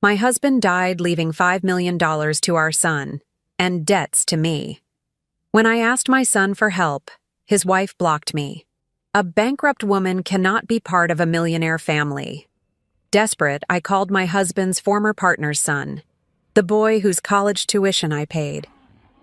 My husband died, leaving $5 million to our son, and debts to me. When I asked my son for help, his wife blocked me. A bankrupt woman cannot be part of a millionaire family. Desperate, I called my husband's former partner's son, the boy whose college tuition I paid.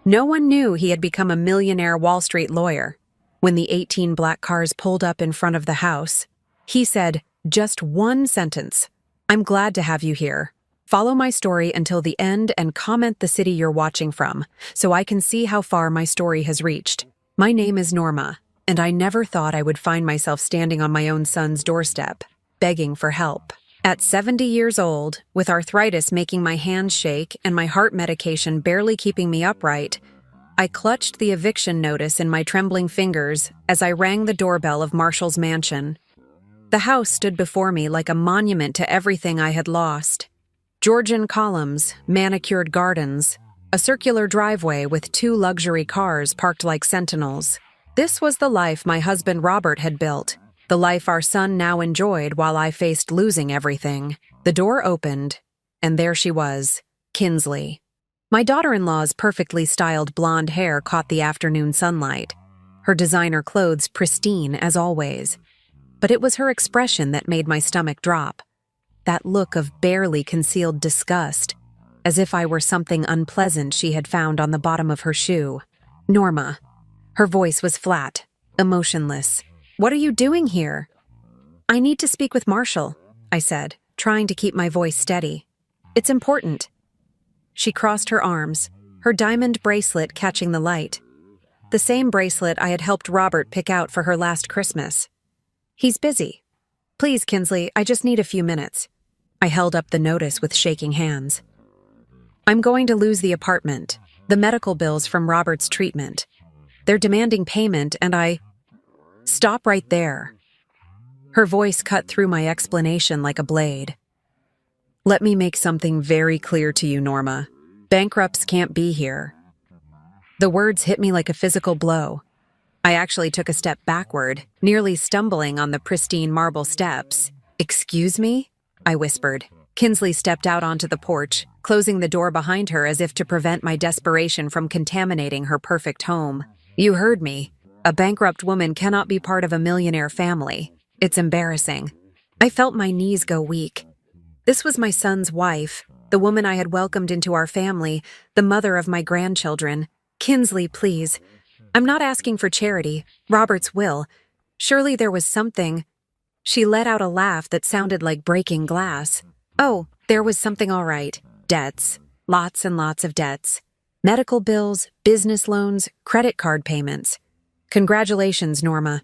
No one knew he had become a millionaire Wall Street lawyer. When the 18 black cars pulled up in front of the house, he said just one sentence: "I'm glad to have you here. Follow my story until the end and comment the city you're watching from, so I can see how far my story has reached. My name is Norma, and I never thought I would find myself standing on my own son's doorstep, begging for help. At 70 years old, with arthritis making my hands shake and my heart medication barely keeping me upright, I clutched the eviction notice in my trembling fingers as I rang the doorbell of Marshall's mansion. The house stood before me like a monument to everything I had lost. Georgian columns, manicured gardens, a circular driveway with 2 luxury cars parked like sentinels. This was the life my husband Robert had built, the life our son now enjoyed while I faced losing everything. The door opened, and there she was, Kinsley. My daughter-in-law's perfectly styled blonde hair caught the afternoon sunlight, her designer clothes pristine as always. But it was her expression that made my stomach drop. That look of barely concealed disgust, as if I were something unpleasant she had found on the bottom of her shoe. "Norma." Her voice was flat, emotionless. "What are you doing here?" "I need to speak with Marshall," I said, trying to keep my voice steady. "It's important." She crossed her arms, her diamond bracelet catching the light. The same bracelet I had helped Robert pick out for her last Christmas. "He's busy. Please, Kinsley, I just need a few minutes." I held up the notice with shaking hands. "I'm going to lose the apartment, the medical bills from Robert's treatment. They're demanding payment and I—" "Stop right there." Her voice cut through my explanation like a blade. "Let me make something very clear to you, Norma. Bankrupts can't be here." The words hit me like a physical blow. I actually took a step backward, nearly stumbling on the pristine marble steps. "Excuse me?" I whispered. Kinsley stepped out onto the porch, closing the door behind her as if to prevent my desperation from contaminating her perfect home. "You heard me. A bankrupt woman cannot be part of a millionaire family. It's embarrassing." I felt my knees go weak. This was my son's wife, the woman I had welcomed into our family, the mother of my grandchildren. "Kinsley, please. I'm not asking for charity, Robert's will. Surely there was something—" She let out a laugh that sounded like breaking glass. "Oh, there was something all right. Debts. Lots and lots of debts. Medical bills, business loans, credit card payments. Congratulations, Norma.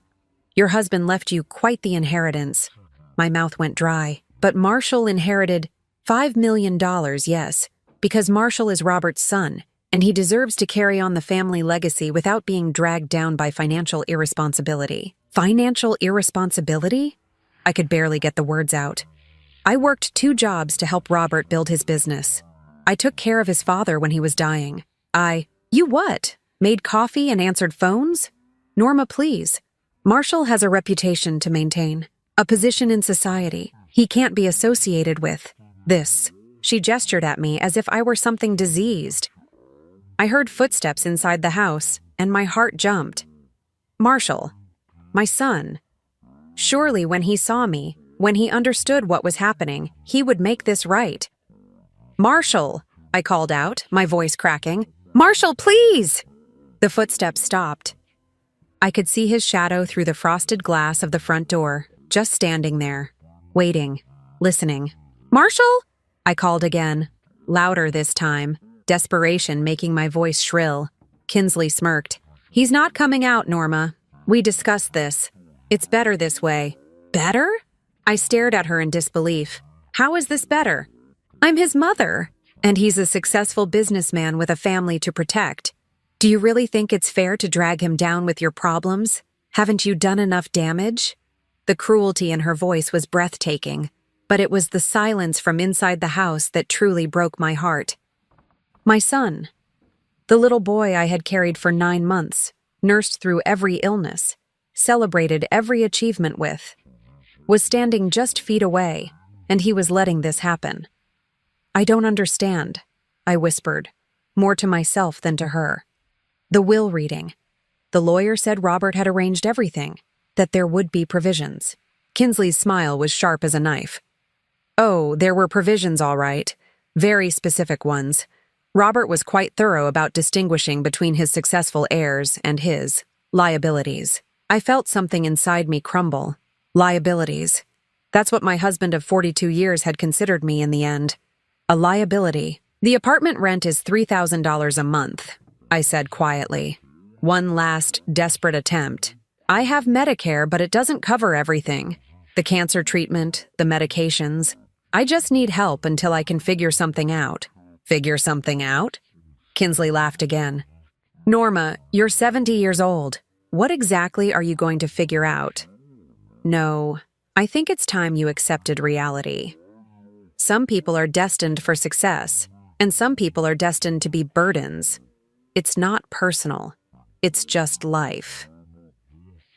Your husband left you quite the inheritance." My mouth went dry. "But Marshall inherited $5 million, yes, because Marshall is Robert's son, and he deserves to carry on the family legacy without being dragged down by financial irresponsibility." Financial irresponsibility? I could barely get the words out. I worked 2 jobs to help Robert build his business. I took care of his father when he was dying. You what? Made coffee and answered phones? Norma, please. Marshall has a reputation to maintain, a position in society. He can't be associated with this. She gestured at me as if I were something diseased. I heard footsteps inside the house, and my heart jumped. Marshall, my son. Surely when he saw me, when he understood what was happening, he would make this right. "Marshall," I called out, my voice cracking. "Marshall, please!" The footsteps stopped. I could see his shadow through the frosted glass of the front door, just standing there, waiting, listening. "Marshall?" I called again, louder this time, desperation making my voice shrill. Kinsley smirked. "He's not coming out, Norma. We discussed this. It's better this way." "Better?" I stared at her in disbelief. "How is this better? I'm his mother, and he's a successful businessman with a family to protect. Do you really think it's fair to drag him down with your problems? Haven't you done enough damage?" The cruelty in her voice was breathtaking, but it was the silence from inside the house that truly broke my heart. My son, the little boy I had carried for 9 months, nursed through every illness, celebrated every achievement with, was standing just feet away, and he was letting this happen. I don't understand, I whispered, more to myself than to her. The will reading. The lawyer said Robert had arranged everything, that there would be provisions. Kinsley's smile was sharp as a knife. Oh, there were provisions, all right. Very specific ones. Robert was quite thorough about distinguishing between his successful heirs and his liabilities. I felt something inside me crumble. Liabilities. That's what my husband of 42 years had considered me in the end. A liability. The apartment rent is $3,000 a month, I said quietly. One last desperate attempt. I have Medicare, but it doesn't cover everything. The cancer treatment, the medications. I just need help until I can figure something out. Figure something out? Kinsley laughed again. Norma, you're 70 years old. What exactly are you going to figure out? No, I think it's time you accepted reality. Some people are destined for success, and some people are destined to be burdens. It's not personal. It's just life.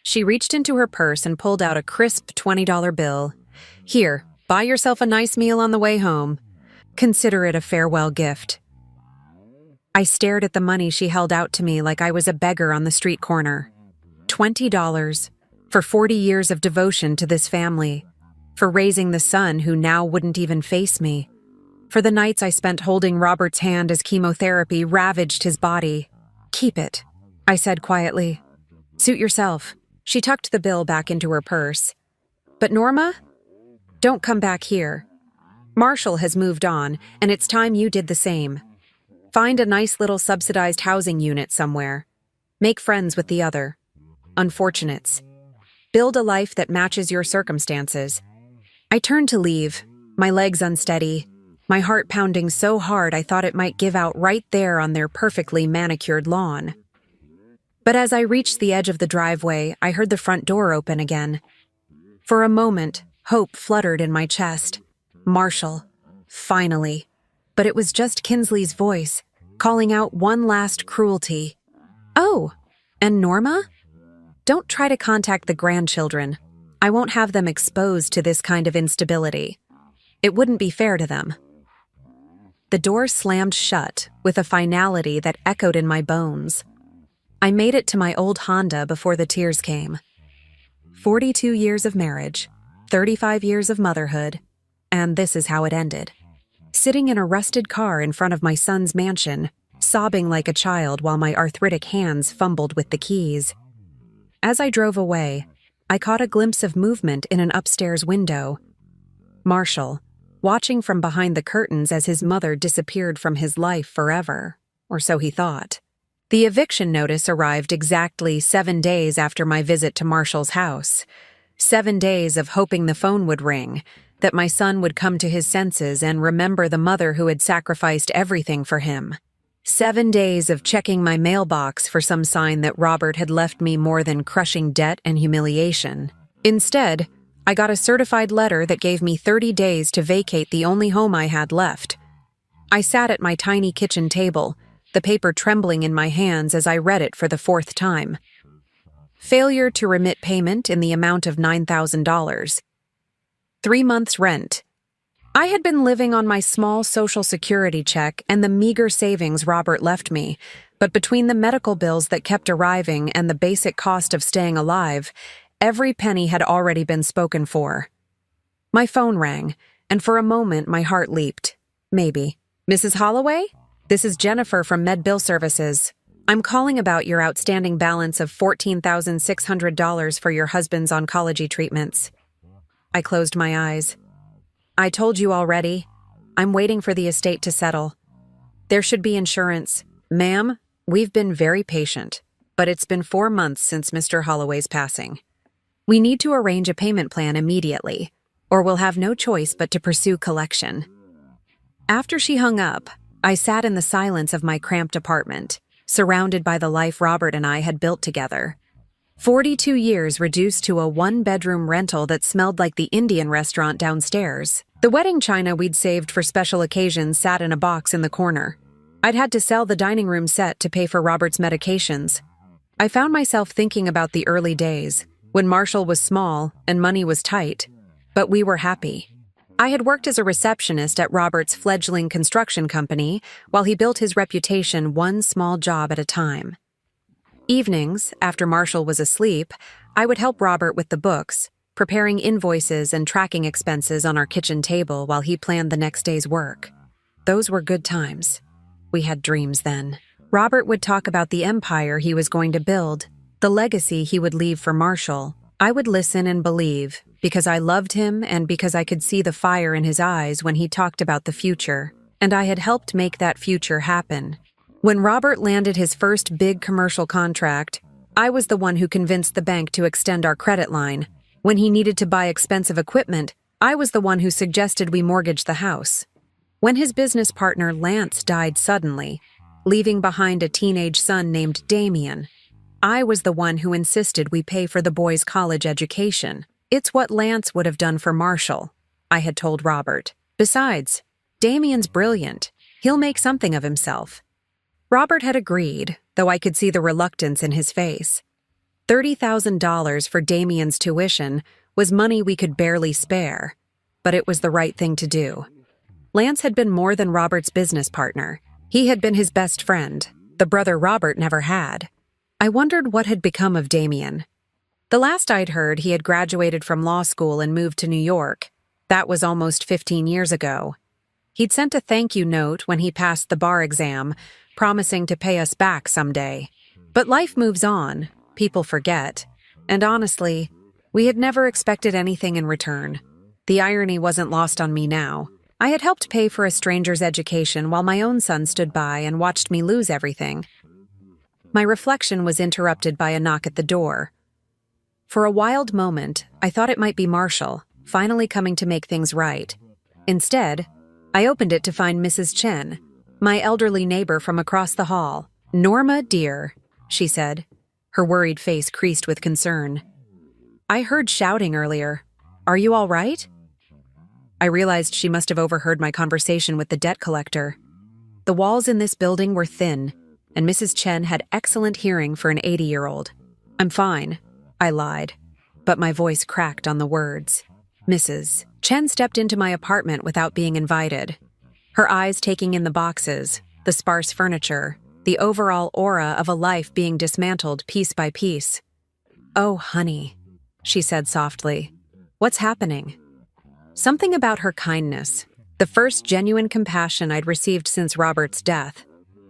She reached into her purse and pulled out a crisp $20 bill. Here, buy yourself a nice meal on the way home. Consider it a farewell gift. I stared at the money she held out to me like I was a beggar on the street corner. $20 for 40 years of devotion to this family, for raising the son who now wouldn't even face me, for the nights I spent holding Robert's hand as chemotherapy ravaged his body. Keep it, I said quietly. Suit yourself. She tucked the bill back into her purse. But Norma? Don't come back here. Marshall has moved on, and it's time you did the same. Find a nice little subsidized housing unit somewhere. Make friends with the other unfortunates. Build a life that matches your circumstances. I turned to leave, my legs unsteady, my heart pounding so hard I thought it might give out right there on their perfectly manicured lawn. But as I reached the edge of the driveway, I heard the front door open again. For a moment, hope fluttered in my chest. Marshall. Finally. But it was just Kinsley's voice, calling out one last cruelty. Oh, and Norma? Don't try to contact the grandchildren. I won't have them exposed to this kind of instability. It wouldn't be fair to them. The door slammed shut with a finality that echoed in my bones. I made it to my old Honda before the tears came. 42 years of marriage, 35 years of motherhood, and this is how it ended. Sitting in a rusted car in front of my son's mansion, sobbing like a child while my arthritic hands fumbled with the keys. As I drove away, I caught a glimpse of movement in an upstairs window. Marshall, watching from behind the curtains as his mother disappeared from his life forever, or so he thought. The eviction notice arrived exactly 7 days after my visit to Marshall's house. 7 days of hoping the phone would ring, that my son would come to his senses and remember the mother who had sacrificed everything for him. 7 days of checking my mailbox for some sign that Robert had left me more than crushing debt and humiliation. Instead, I got a certified letter that gave me 30 days to vacate the only home I had left. I sat at my tiny kitchen table, the paper trembling in my hands as I read it for the 4th time. Failure to remit payment in the amount of $9,000. 3 months' rent. I had been living on my small Social Security check and the meager savings Robert left me, but between the medical bills that kept arriving and the basic cost of staying alive, every penny had already been spoken for. My phone rang, and for a moment my heart leaped. Maybe. Mrs. Holloway? This is Jennifer from Med Bill Services. I'm calling about your outstanding balance of $14,600 for your husband's oncology treatments. I closed my eyes. I told you already. I'm waiting for the estate to settle. There should be insurance. Ma'am, we've been very patient, but it's been 4 months since Mr. Holloway's passing. We need to arrange a payment plan immediately, or we'll have no choice but to pursue collection. After she hung up, I sat in the silence of my cramped apartment, surrounded by the life Robert and I had built together. 42 years reduced to a 1-bedroom rental that smelled like the Indian restaurant downstairs. The wedding china we'd saved for special occasions sat in a box in the corner. I'd had to sell the dining room set to pay for Robert's medications. I found myself thinking about the early days, when Marshall was small and money was tight, but we were happy. I had worked as a receptionist at Robert's fledgling construction company while he built his reputation one small job at a time. Evenings, after Marshall was asleep, I would help Robert with the books, preparing invoices and tracking expenses on our kitchen table while he planned the next day's work. Those were good times. We had dreams then. Robert would talk about the empire he was going to build, the legacy he would leave for Marshall. I would listen and believe, because I loved him and because I could see the fire in his eyes when he talked about the future, and I had helped make that future happen. When Robert landed his first big commercial contract, I was the one who convinced the bank to extend our credit line. When he needed to buy expensive equipment, I was the one who suggested we mortgage the house. When his business partner Lance died suddenly, leaving behind a teenage son named Damien, I was the one who insisted we pay for the boy's college education. It's what Lance would have done for Marshall, I had told Robert. Besides, Damien's brilliant. He'll make something of himself. Robert had agreed, though I could see the reluctance in his face. $30,000 for Damien's tuition was money we could barely spare, but it was the right thing to do. Lance had been more than Robert's business partner. He had been his best friend, the brother Robert never had. I wondered what had become of Damien. The last I'd heard, he had graduated from law school and moved to New York. That was almost 15 years ago. He'd sent a thank you note when he passed the bar exam, promising to pay us back someday. But life moves on, people forget, and honestly, we had never expected anything in return. The irony wasn't lost on me now. I had helped pay for a stranger's education while my own son stood by and watched me lose everything. My reflection was interrupted by a knock at the door. For a wild moment, I thought it might be Marshall, finally coming to make things right. Instead, I opened it to find Mrs. Chen, my elderly neighbor from across the hall. "Norma, dear," she said, her worried face creased with concern. "I heard shouting earlier. Are you all right?" I realized she must have overheard my conversation with the debt collector. The walls in this building were thin, and Mrs. Chen had excellent hearing for an 80-year-old. "I'm fine," I lied, but my voice cracked on the words. Mrs. Chen stepped into my apartment without being invited, her eyes taking in the boxes, the sparse furniture, the overall aura of a life being dismantled piece by piece. "Oh, honey," she said softly. "What's happening?" Something about her kindness, the first genuine compassion I'd received since Robert's death,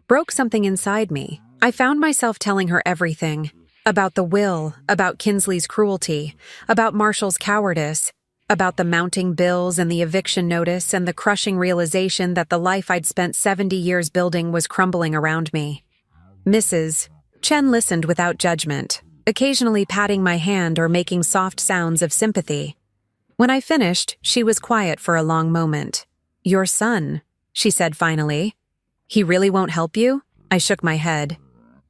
broke something inside me. I found myself telling her everything. About the will, about Kinsley's cruelty, about Marshall's cowardice, about the mounting bills and the eviction notice and the crushing realization that the life I'd spent 70 years building was crumbling around me. Mrs. Chen listened without judgment, occasionally patting my hand or making soft sounds of sympathy. When I finished, she was quiet for a long moment. "Your son," she said finally. "He really won't help you?" I shook my head.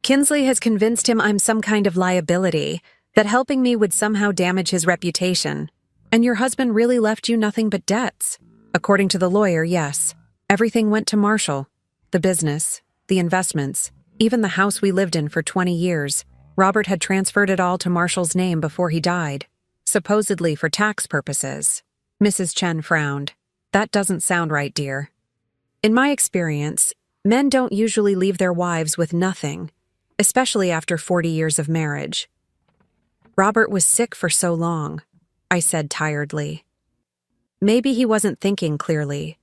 "Kinsley has convinced him I'm some kind of liability, that helping me would somehow damage his reputation. And your husband really left you nothing but debts." "According to the lawyer, yes. Everything went to Marshall. The business, the investments, even the house we lived in for 20 years. Robert had transferred it all to Marshall's name before he died, supposedly for tax purposes." Mrs. Chen frowned. "That doesn't sound right, dear. In my experience, men don't usually leave their wives with nothing, especially after 40 years of marriage." "Robert was sick for so long," I said tiredly. Maybe he wasn't thinking clearly,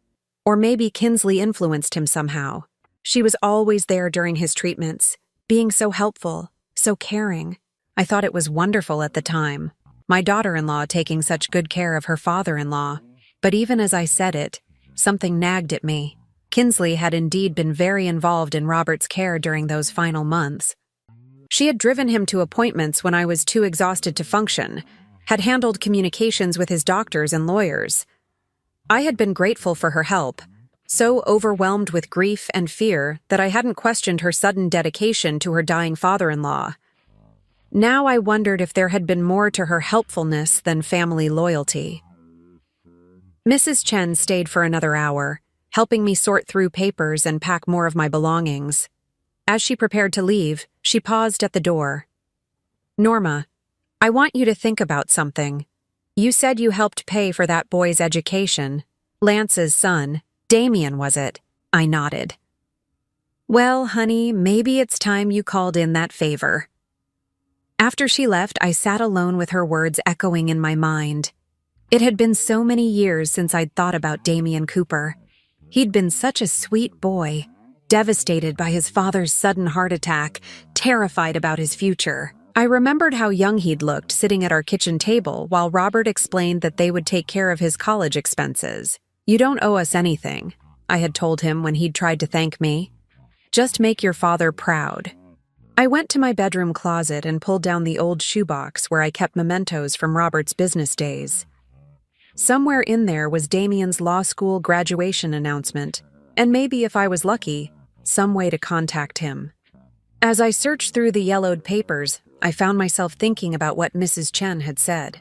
or maybe Kinsley influenced him somehow. She was always there during his treatments, being so helpful, so caring. I thought it was wonderful at the time, my daughter-in-law taking such good care of her father-in-law. But even as I said it, something nagged at me. Kinsley had indeed been very involved in Robert's care during those final months. She had driven him to appointments when I was too exhausted to function, had handled communications with his doctors and lawyers. I had been grateful for her help, so overwhelmed with grief and fear that I hadn't questioned her sudden dedication to her dying father-in-law. Now I wondered if there had been more to her helpfulness than family loyalty. Mrs. Chen stayed for another hour, helping me sort through papers and pack more of my belongings. As she prepared to leave, she paused at the door. "Norma, I want you to think about something." You said you helped pay for that boy's education. Lance's son. Damien, was it? I nodded. Well, honey, maybe it's time you called in that favor. After she left, I sat alone with her words echoing in my mind. It had been so many years since I'd thought about Damien Cooper. He'd been such a sweet boy, devastated by his father's sudden heart attack, terrified about his future. I remembered how young he'd looked sitting at our kitchen table while Robert explained that they would take care of his college expenses. You don't owe us anything, I had told him when he'd tried to thank me. Just make your father proud. I went to my bedroom closet and pulled down the old shoebox where I kept mementos from Robert's business days. Somewhere in there was Damien's law school graduation announcement, and maybe if I was lucky, some way to contact him. As I searched through the yellowed papers, I found myself thinking about what Mrs. Chen had said.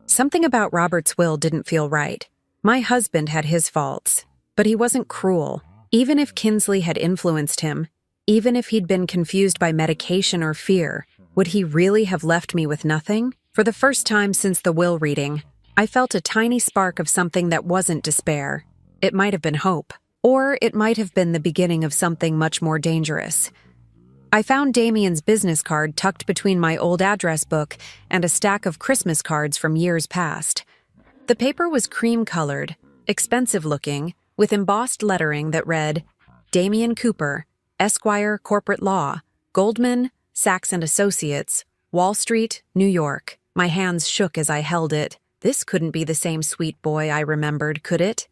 Something about Robert's will didn't feel right. My husband had his faults, but he wasn't cruel. Even if Kinsley had influenced him, even if he'd been confused by medication or fear, would he really have left me with nothing? For the first time since the will reading, I felt a tiny spark of something that wasn't despair. It might have been hope, or it might have been the beginning of something much more dangerous. I found Damien's business card tucked between my old address book and a stack of Christmas cards from years past. The paper was cream-colored, expensive-looking, with embossed lettering that read, Damien Cooper, Esquire Corporate Law, Goldman, Sachs & Associates, Wall Street, New York. My hands shook as I held it. This couldn't be the same sweet boy I remembered, could it?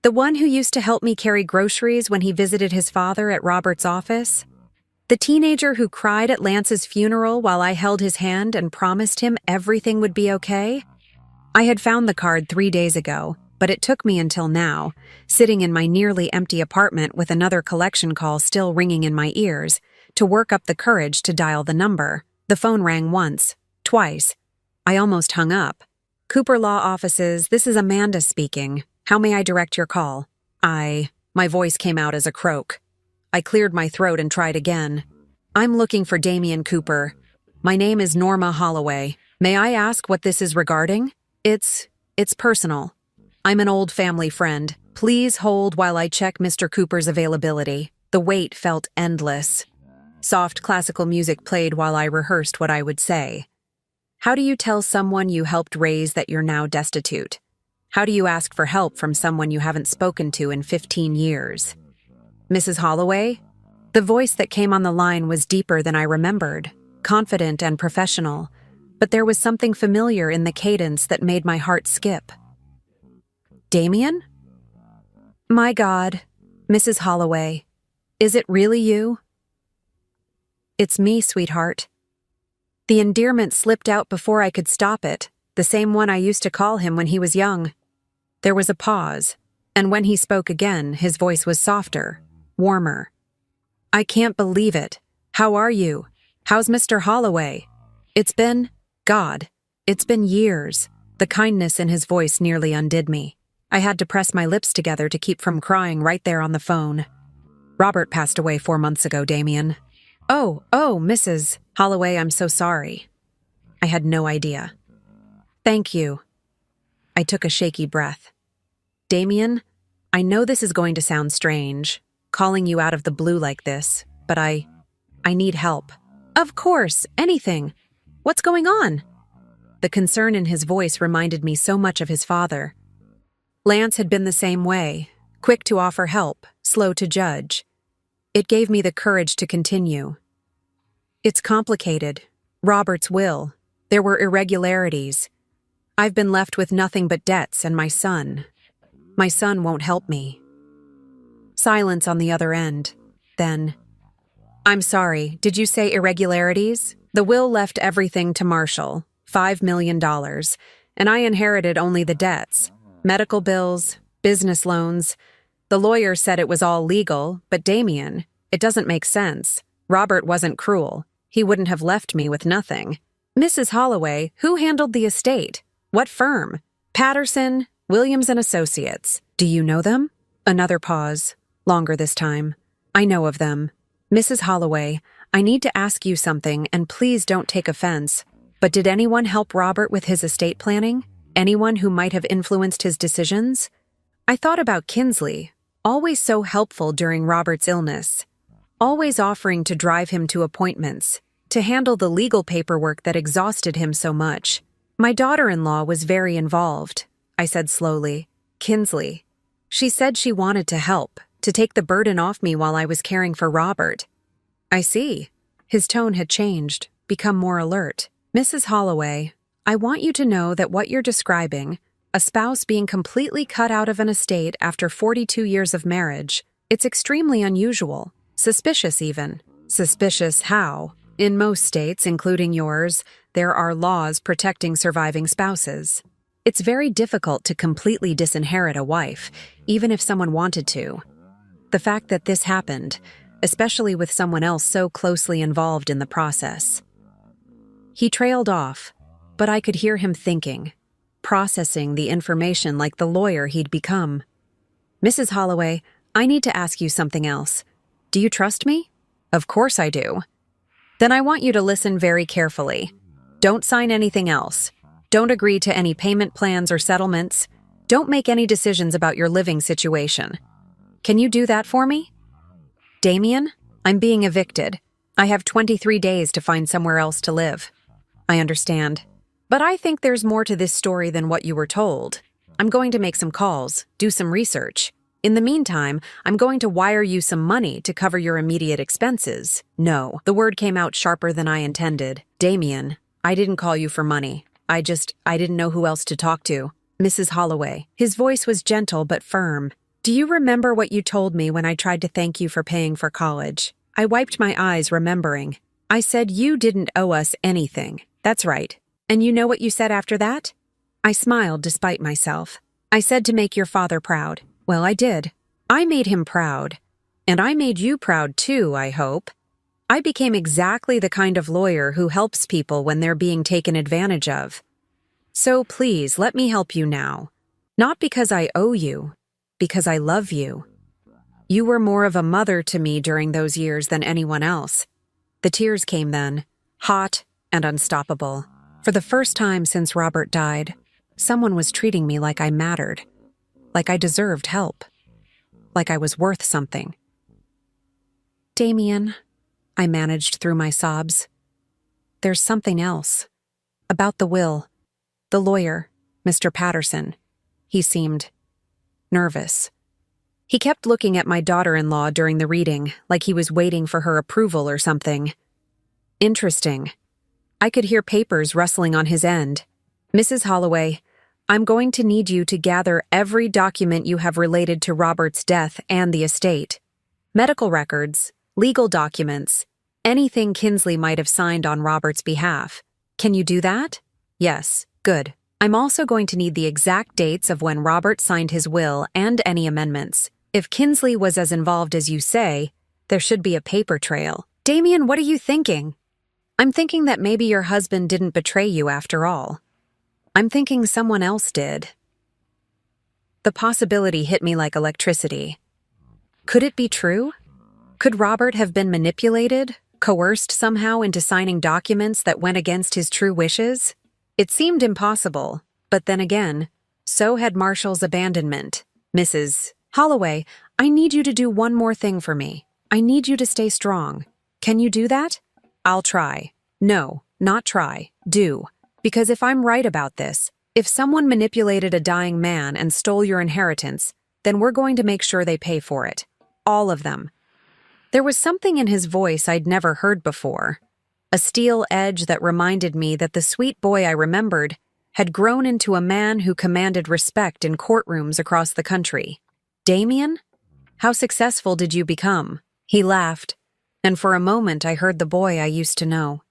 The one who used to help me carry groceries when he visited his father at Robert's office? The teenager who cried at Lance's funeral while I held his hand and promised him everything would be okay? I had found the card 3 days ago, but it took me until now, sitting in my nearly empty apartment with another collection call still ringing in my ears, to work up the courage to dial the number. The phone rang once, twice. I almost hung up. Cooper Law Offices, this is Amanda speaking. How may I direct your call? My voice came out as a croak. I cleared my throat and tried again. I'm looking for Damien Cooper. My name is Norma Holloway. May I ask what this is regarding? It's personal. I'm an old family friend. Please hold while I check Mr. Cooper's availability. The wait felt endless. Soft classical music played while I rehearsed what I would say. How do you tell someone you helped raise that you're now destitute? How do you ask for help from someone you haven't spoken to in 15 years? Mrs. Holloway? The voice that came on the line was deeper than I remembered, confident and professional, but there was something familiar in the cadence that made my heart skip. Damien? My God, Mrs. Holloway, is it really you? It's me, sweetheart. The endearment slipped out before I could stop it, the same one I used to call him when he was young. There was a pause, and when he spoke again, his voice was softer, warmer. I can't believe it. How are you? How's Mr. Holloway? It's been years. The kindness in his voice nearly undid me. I had to press my lips together to keep from crying right there on the phone. Robert passed away 4 months ago, Damien. Oh, Mrs. Holloway, I'm so sorry. I had no idea. Thank you. I took a shaky breath. Damien, I know this is going to sound strange, calling you out of the blue like this, but I need help. Of course, anything. What's going on? The concern in his voice reminded me so much of his father. Lance had been the same way, quick to offer help, slow to judge. It gave me the courage to continue. It's complicated. Robert's will. There were irregularities. I've been left with nothing but debts and my son. My son won't help me. Silence on the other end. Then, I'm sorry, did you say irregularities? The will left everything to Marshall, $5 million, and I inherited only the debts. Medical bills, business loans. The lawyer said it was all legal, but Damien, it doesn't make sense. Robert wasn't cruel. He wouldn't have left me with nothing. Mrs. Holloway, who handled the estate? What firm? Patterson, Williams & Associates. Do you know them? Another pause, longer this time. I know of them. Mrs. Holloway, I need to ask you something, and please don't take offense. But did anyone help Robert with his estate planning? Anyone who might have influenced his decisions? I thought about Kinsley, always so helpful during Robert's illness, always offering to drive him to appointments, to handle the legal paperwork that exhausted him so much. My daughter-in-law was very involved, I said slowly. Kinsley. She said she wanted to help, to take the burden off me while I was caring for Robert. I see. His tone had changed, become more alert. Mrs. Holloway, I want you to know that what you're describing, a spouse being completely cut out of an estate after 42 years of marriage, it's extremely unusual, suspicious even. Suspicious how? In most states, including yours, there are laws protecting surviving spouses. It's very difficult to completely disinherit a wife, even if someone wanted to. The fact that this happened, especially with someone else so closely involved in the process. He trailed off, but I could hear him thinking, processing the information like the lawyer he'd become. Mrs. Holloway, I need to ask you something else. Do you trust me? Of course I do. Then I want you to listen very carefully. Don't sign anything else. Don't agree to any payment plans or settlements. Don't make any decisions about your living situation. Can you do that for me? Damien, I'm being evicted. I have 23 days to find somewhere else to live. I understand. But I think there's more to this story than what you were told. I'm going to make some calls, do some research. In the meantime, I'm going to wire you some money to cover your immediate expenses. No, the word came out sharper than I intended. Damien, I didn't call you for money. I didn't know who else to talk to. Mrs. Holloway. His voice was gentle but firm. Do you remember what you told me when I tried to thank you for paying for college? I wiped my eyes, remembering. I said you didn't owe us anything. That's right. And you know what you said after that? I smiled despite myself. I said to make your father proud. Well, I did. I made him proud. And I made you proud too, I hope. I became exactly the kind of lawyer who helps people when they're being taken advantage of. So please, let me help you now. Not because I owe you, because I love you. You were more of a mother to me during those years than anyone else. The tears came then, hot and unstoppable. For the first time since Robert died, someone was treating me like I mattered, like I deserved help, like I was worth something. Damien, I managed through my sobs. There's something else. About the will. The lawyer, Mr. Patterson. He seemed nervous. He kept looking at my daughter-in-law during the reading, like he was waiting for her approval or something. Interesting. I could hear papers rustling on his end. Mrs. Holloway, I'm going to need you to gather every document you have related to Robert's death and the estate. Medical records, legal documents, anything Kinsley might have signed on Robert's behalf. Can you do that? Yes, good. I'm also going to need the exact dates of when Robert signed his will and any amendments. If Kinsley was as involved as you say, there should be a paper trail. Damien, what are you thinking? I'm thinking that maybe your husband didn't betray you after all. I'm thinking someone else did. The possibility hit me like electricity. Could it be true? Could Robert have been manipulated, coerced somehow into signing documents that went against his true wishes? It seemed impossible, but then again, so had Marshall's abandonment. Mrs. Holloway, I need you to do one more thing for me. I need you to stay strong. Can you do that? I'll try. No, not try. Do. Because if I'm right about this, if someone manipulated a dying man and stole your inheritance, then we're going to make sure they pay for it. All of them. There was something in his voice I'd never heard before. A steel edge that reminded me that the sweet boy I remembered had grown into a man who commanded respect in courtrooms across the country. Damien? How successful did you become? He laughed, and for a moment I heard the boy I used to know.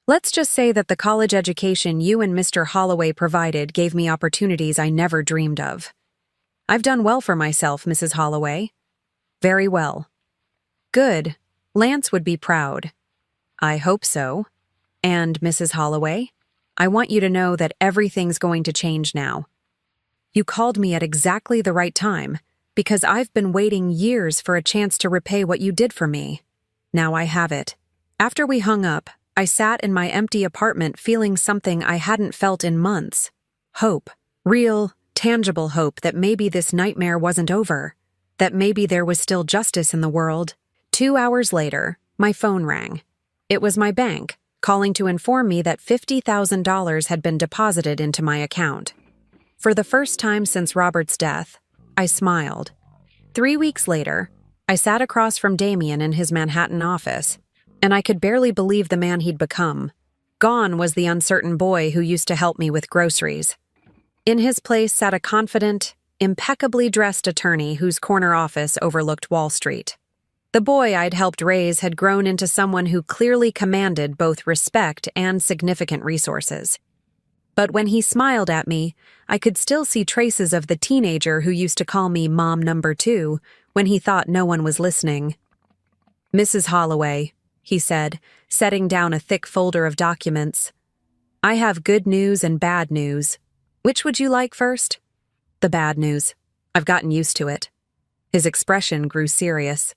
Let's just say that the college education you and Mr. Holloway provided gave me opportunities I never dreamed of. I've done well for myself, Mrs. Holloway. Very well. Good. Lance would be proud. I hope so. And, Mrs. Holloway, I want you to know that everything's going to change now. You called me at exactly the right time, because I've been waiting years for a chance to repay what you did for me. Now I have it. After we hung up, I sat in my empty apartment feeling something I hadn't felt in months. Hope. Real, tangible hope that maybe this nightmare wasn't over. That maybe there was still justice in the world. 2 hours later, my phone rang. It was my bank, calling to inform me that $50,000 had been deposited into my account. For the first time since Robert's death, I smiled. 3 weeks later, I sat across from Damien in his Manhattan office, and I could barely believe the man he'd become. Gone was the uncertain boy who used to help me with groceries. In his place sat a confident, impeccably dressed attorney whose corner office overlooked Wall Street. The boy I'd helped raise had grown into someone who clearly commanded both respect and significant resources. But when he smiled at me, I could still see traces of the teenager who used to call me Mom Number 2 when he thought no one was listening. "Mrs. Holloway," he said, setting down a thick folder of documents. "I have good news and bad news. Which would you like first?" "The bad news. I've gotten used to it." His expression grew serious.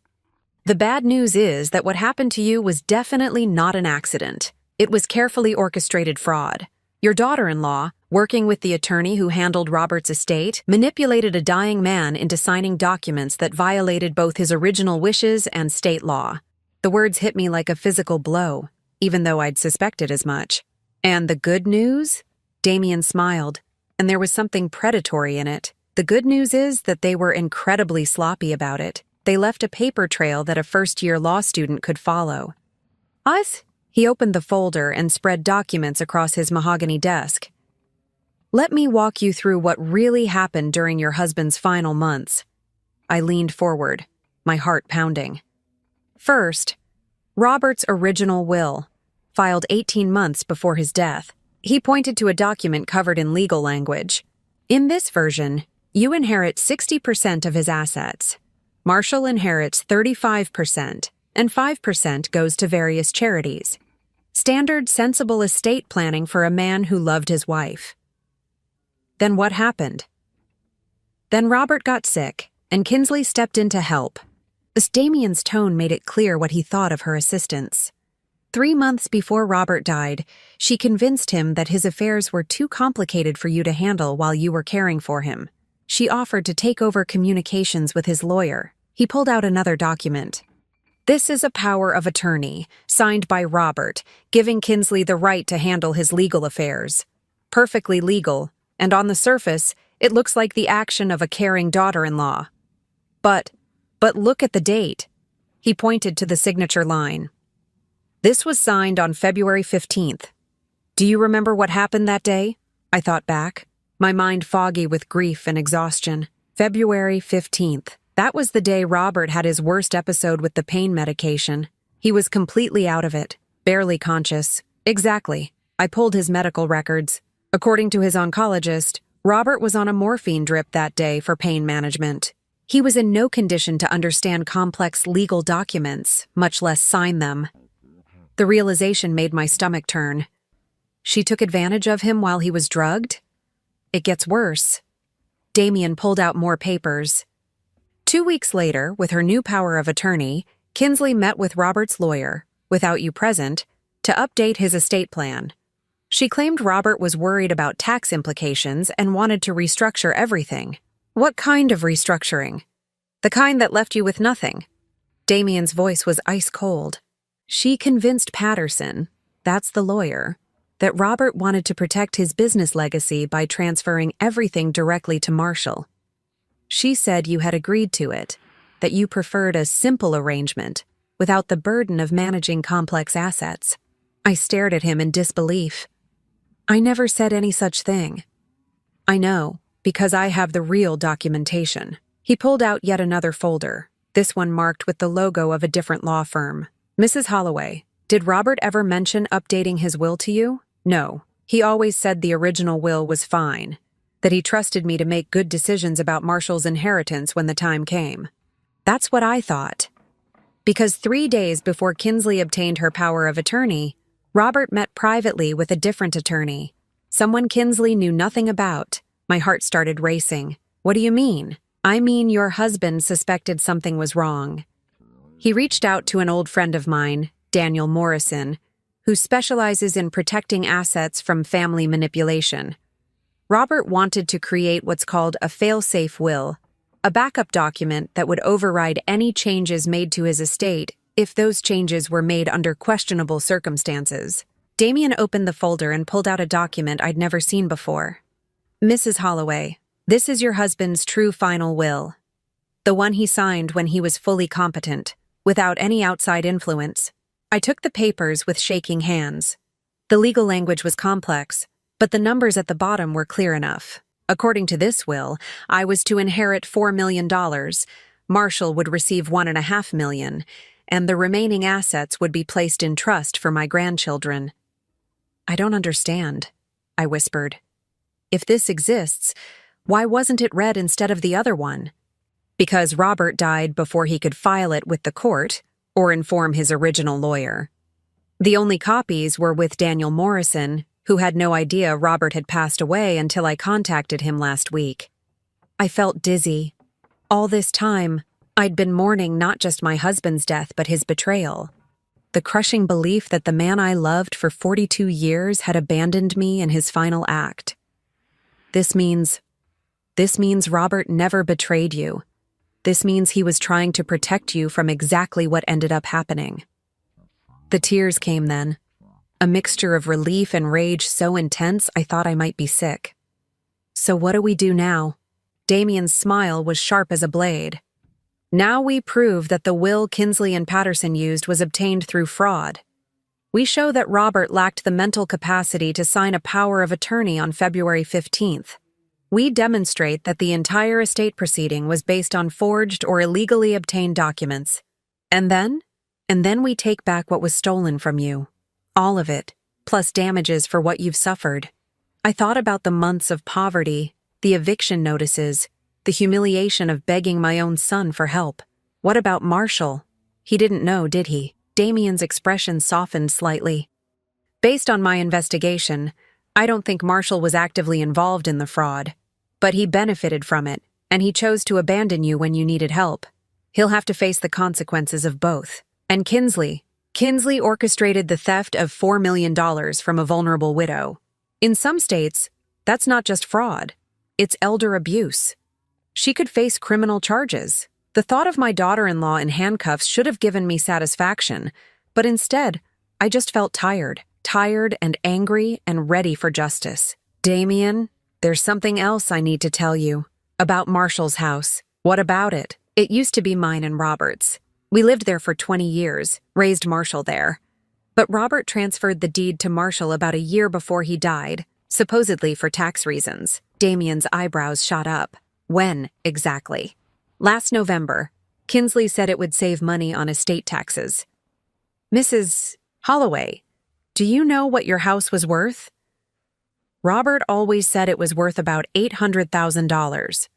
"The bad news is that what happened to you was definitely not an accident. It was carefully orchestrated fraud. Your daughter-in-law, working with the attorney who handled Robert's estate, manipulated a dying man into signing documents that violated both his original wishes and state law." The words hit me like a physical blow, even though I'd suspected as much. "And the good news?" Damien smiled, and there was something predatory in it. "The good news is that they were incredibly sloppy about it. They left a paper trail that a first-year law student could follow." "Us?" He opened the folder and spread documents across his mahogany desk. "Let me walk you through what really happened during your husband's final months." I leaned forward, my heart pounding. First, Robert's original will, filed 18 months before his death. He pointed to a document covered in legal language. "In this version, you inherit 60% of his assets. Marshall inherits 35%, and 5% goes to various charities. Standard, sensible estate planning for a man who loved his wife." Then what happened? Then Robert got sick, and Kinsley stepped in to help. Damien's tone made it clear what he thought of her assistance. 3 months before Robert died, she convinced him that his affairs were too complicated for you to handle while you were caring for him. She offered to take over communications with his lawyer. He pulled out another document. "This is a power of attorney, signed by Robert, giving Kinsley the right to handle his legal affairs. Perfectly legal, and on the surface, it looks like the action of a caring daughter-in-law. But look at the date." He pointed to the signature line. "This was signed on February 15th. Do you remember what happened that day?" I thought back, my mind foggy with grief and exhaustion. February 15th. That was the day Robert had his worst episode with the pain medication. He was completely out of it, barely conscious. Exactly. I pulled his medical records. According to his oncologist, Robert was on a morphine drip that day for pain management. He was in no condition to understand complex legal documents, much less sign them. The realization made my stomach turn. She took advantage of him while he was drugged? It gets worse. Damien pulled out more papers. 2 weeks later, with her new power of attorney, Kinsley met with Robert's lawyer, without you present, to update his estate plan. She claimed Robert was worried about tax implications and wanted to restructure everything. What kind of restructuring? The kind that left you with nothing. Damien's voice was ice cold. She convinced Patterson, that's the lawyer, that Robert wanted to protect his business legacy by transferring everything directly to Marshall. She said you had agreed to it, that you preferred a simple arrangement, without the burden of managing complex assets. I stared at him in disbelief. I never said any such thing. I know, because I have the real documentation. He pulled out yet another folder, this one marked with the logo of a different law firm. "Mrs. Holloway, did Robert ever mention updating his will to you?" "No. He always said the original will was fine, that he trusted me to make good decisions about Marshall's inheritance when the time came." That's what I thought. Because 3 days before Kinsley obtained her power of attorney, Robert met privately with a different attorney, someone Kinsley knew nothing about. My heart started racing. "What do you mean?" "I mean your husband suspected something was wrong. He reached out to an old friend of mine, Daniel Morrison, who specializes in protecting assets from family manipulation. Robert wanted to create what's called a fail-safe will, a backup document that would override any changes made to his estate if those changes were made under questionable circumstances. Damien opened the folder and pulled out a document I'd never seen before. Mrs. Holloway, this is your husband's true final will. The one he signed when he was fully competent, without any outside influence. I took the papers with shaking hands. The legal language was complex, but the numbers at the bottom were clear enough. According to this will, I was to inherit $4 million, Marshall would receive $1.5 million, and the remaining assets would be placed in trust for my grandchildren. I don't understand, I whispered. If this exists, why wasn't it read instead of the other one? Because Robert died before he could file it with the court or inform his original lawyer. The only copies were with Daniel Morrison, who had no idea Robert had passed away until I contacted him last week. I felt dizzy. All this time, I'd been mourning not just my husband's death but his betrayal. The crushing belief that the man I loved for 42 years had abandoned me in his final act. This means Robert never betrayed you. This means he was trying to protect you from exactly what ended up happening. The tears came then, a mixture of relief and rage so intense I thought I might be sick. So what do we do now? Damien's smile was sharp as a blade. Now we prove that the will Kinsley and Patterson used was obtained through fraud. We show that Robert lacked the mental capacity to sign a power of attorney on February 15th. We demonstrate that the entire estate proceeding was based on forged or illegally obtained documents. And then we take back what was stolen from you. All of it, plus damages for what you've suffered. I thought about the months of poverty, the eviction notices, the humiliation of begging my own son for help. What about Marshall? He didn't know, did he? Damien's expression softened slightly. Based on my investigation, I don't think Marshall was actively involved in the fraud, but he benefited from it, and he chose to abandon you when you needed help. He'll have to face the consequences of both. And Kinsley orchestrated the theft of $4 million from a vulnerable widow. In some states, that's not just fraud, it's elder abuse. She could face criminal charges. The thought of my daughter-in-law in handcuffs should have given me satisfaction, but instead, I just felt tired and angry and ready for justice. Damien, there's something else I need to tell you. About Marshall's house. What about it? It used to be mine and Robert's. We lived there for 20 years, raised Marshall there. But Robert transferred the deed to Marshall about a year before he died, supposedly for tax reasons. Damien's eyebrows shot up. When, exactly? Last November, Kinsley said it would save money on estate taxes. Mrs. Holloway, do you know what your house was worth? Robert always said it was worth about $800,000.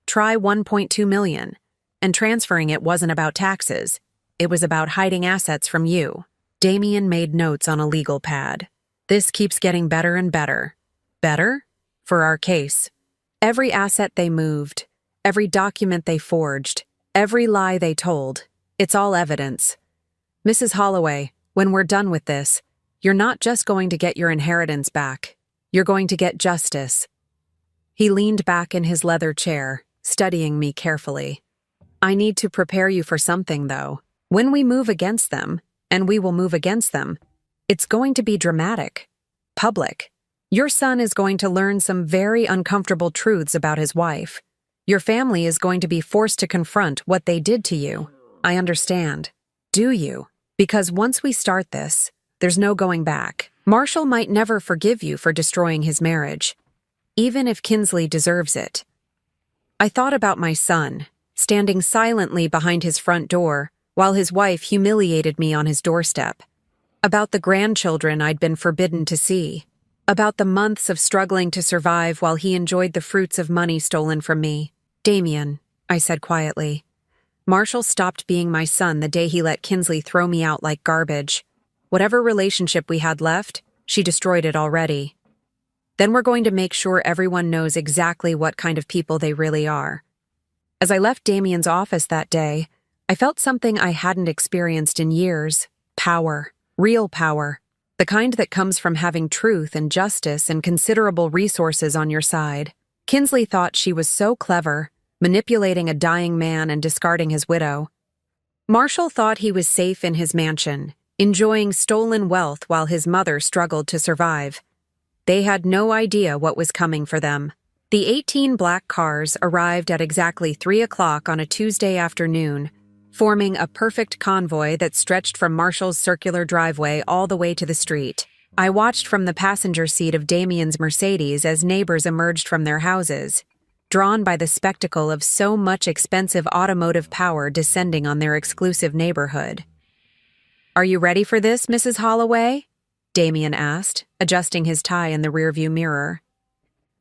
Try $1.2 million. And transferring it wasn't about taxes. It was about hiding assets from you. Damien made notes on a legal pad. This keeps getting better and better. Better? For our case. Every asset they moved, every document they forged, every lie they told, it's all evidence. Mrs. Holloway, when we're done with this, you're not just going to get your inheritance back. You're going to get justice. He leaned back in his leather chair, studying me carefully. I need to prepare you for something, though. When we move against them, and we will move against them, it's going to be dramatic, public. Your son is going to learn some very uncomfortable truths about his wife. Your family is going to be forced to confront what they did to you. I understand. Do you? Because once we start this, there's no going back. Marshall might never forgive you for destroying his marriage, even if Kinsley deserves it. I thought about my son, standing silently behind his front door while his wife humiliated me on his doorstep. About the grandchildren I'd been forbidden to see. About the months of struggling to survive while he enjoyed the fruits of money stolen from me. Damien, I said quietly. Marshall stopped being my son the day he let Kinsley throw me out like garbage. Whatever relationship we had left, she destroyed it already. Then we're going to make sure everyone knows exactly what kind of people they really are. As I left Damien's office that day, I felt something I hadn't experienced in years. Power. Real power. The kind that comes from having truth and justice and considerable resources on your side. Kinsley thought she was so clever, manipulating a dying man and discarding his widow. Marshall thought he was safe in his mansion, enjoying stolen wealth while his mother struggled to survive. They had no idea what was coming for them. The 18 black cars arrived at exactly 3 o'clock on a Tuesday afternoon, forming a perfect convoy that stretched from Marshall's circular driveway all the way to the street. I watched from the passenger seat of Damien's Mercedes as neighbors emerged from their houses, drawn by the spectacle of so much expensive automotive power descending on their exclusive neighborhood. "Are you ready for this, Mrs. Holloway?" Damien asked, adjusting his tie in the rearview mirror.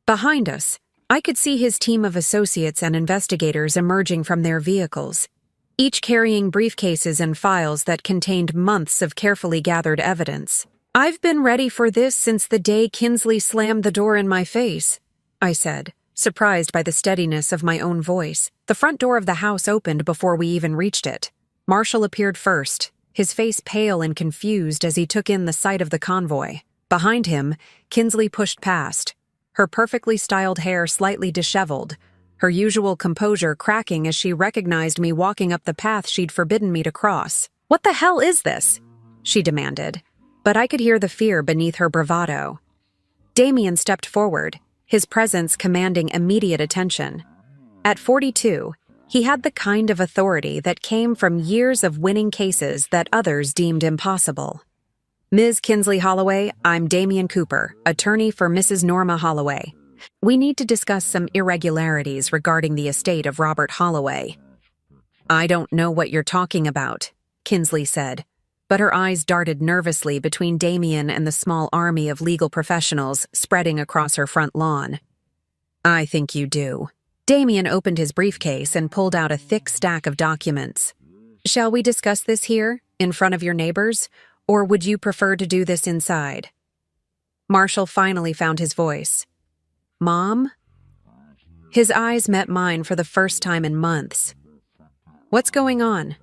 Behind us, I could see his team of associates and investigators emerging from their vehicles, each carrying briefcases and files that contained months of carefully gathered evidence. "I've been ready for this since the day Kinsley slammed the door in my face," I said, surprised by the steadiness of my own voice. The front door of the house opened before we even reached it. Marshall appeared first, his face pale and confused as he took in the sight of the convoy. Behind him, Kinsley pushed past, her perfectly styled hair slightly disheveled, her usual composure cracking as she recognized me walking up the path she'd forbidden me to cross. "What the hell is this?" she demanded, but I could hear the fear beneath her bravado. Damien stepped forward, his presence commanding immediate attention. At 42, he had the kind of authority that came from years of winning cases that others deemed impossible. "Ms. Kinsley Holloway, I'm Damien Cooper, attorney for Mrs. Norma Holloway. We need to discuss some irregularities regarding the estate of Robert Holloway." "I don't know what you're talking about," Kinsley said, but her eyes darted nervously between Damien and the small army of legal professionals spreading across her front lawn. "I think you do." Damien opened his briefcase and pulled out a thick stack of documents. "Shall we discuss this here, in front of your neighbors, or would you prefer to do this inside?" Marshall finally found his voice. "Mom?" His eyes met mine for the first time in months. "What's going on?"